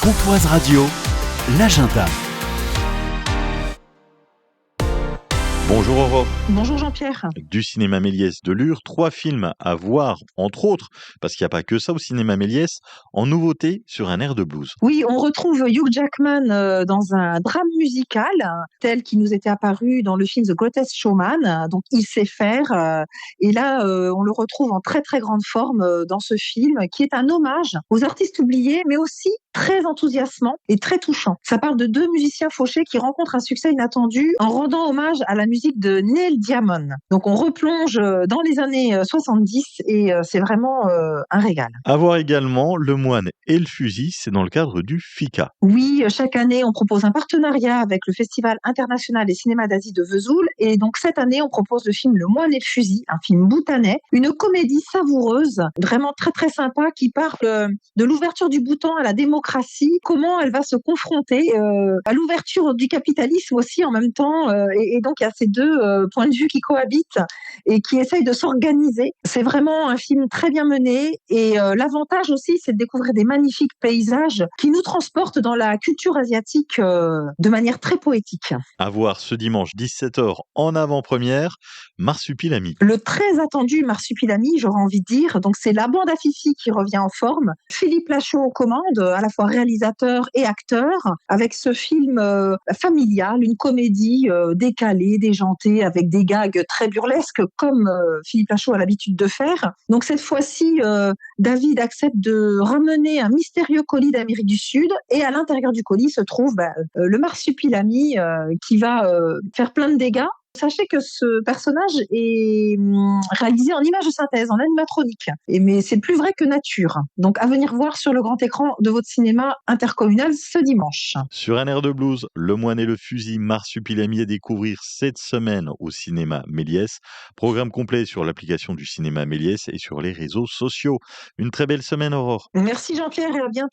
Pontoise Radio, l'agenda. Bonjour Aurore. Bonjour Jean-Pierre. Du cinéma Méliès de Lure, 3 films à voir, entre autres, parce qu'il n'y a pas que ça au cinéma Méliès, en nouveauté sur un air de blues. Oui, on retrouve Hugh Jackman dans un drame musical, tel qu'il nous était apparu dans le film The Greatest Showman. Donc il sait faire. Et là, on le retrouve en très très grande forme dans ce film, qui est un hommage aux artistes oubliés, mais aussi très enthousiasmant et très touchant. Ça parle de 2 musiciens fauchés qui rencontrent un succès inattendu en rendant hommage à la musique de Neil Diamond. Donc on replonge dans les années 70 et c'est vraiment un régal. À voir également Le Moine et le Fusil, c'est dans le cadre du FICA. Oui, chaque année, on propose un partenariat avec le Festival international des cinémas d'Asie de Vesoul. Et donc, cette année, on propose le film Le Moine et le Fusil, un film bhoutanais, une comédie savoureuse, vraiment très, très sympa, qui parle de l'ouverture du Bhoutan à la démocratie, comment elle va se confronter à l'ouverture du capitalisme aussi en même temps. Et donc, il y a ces deux points de vue qui cohabitent et qui essayent de s'organiser. C'est vraiment un film très bien mené. Et l'avantage aussi, c'est de découvrir des magnifiques paysages qui nous transportent dans la culture asiatique de manière très poétique. À voir ce dimanche 17h en avant-première, Marsupilami. Le très attendu Marsupilami, j'aurais envie de dire, donc c'est la bande à Fifi qui revient en forme. Philippe Lachaud aux commandes, à la fois réalisateur et acteur, avec ce film familial, une comédie décalée, déjantée, avec des gags très burlesques, comme Philippe Lachaud a l'habitude de faire. Donc cette fois-ci, David accepte de ramener un mystérieux colis d'Amérique du Sud, et à l'intérieur du colis se trouve le marsupilami qui va faire plein de dégâts. Sachez que ce personnage est réalisé en images de synthèse, en animatronique. Mais c'est plus vrai que nature. Donc à venir voir sur le grand écran de votre cinéma intercommunal ce dimanche. Sur un air de blues, Le Moine et le Fusil, Marsupilami à découvrir cette semaine au cinéma Méliès. Programme complet sur l'application du cinéma Méliès et sur les réseaux sociaux. Une très belle semaine, Aurore. Merci Jean-Pierre et à bientôt.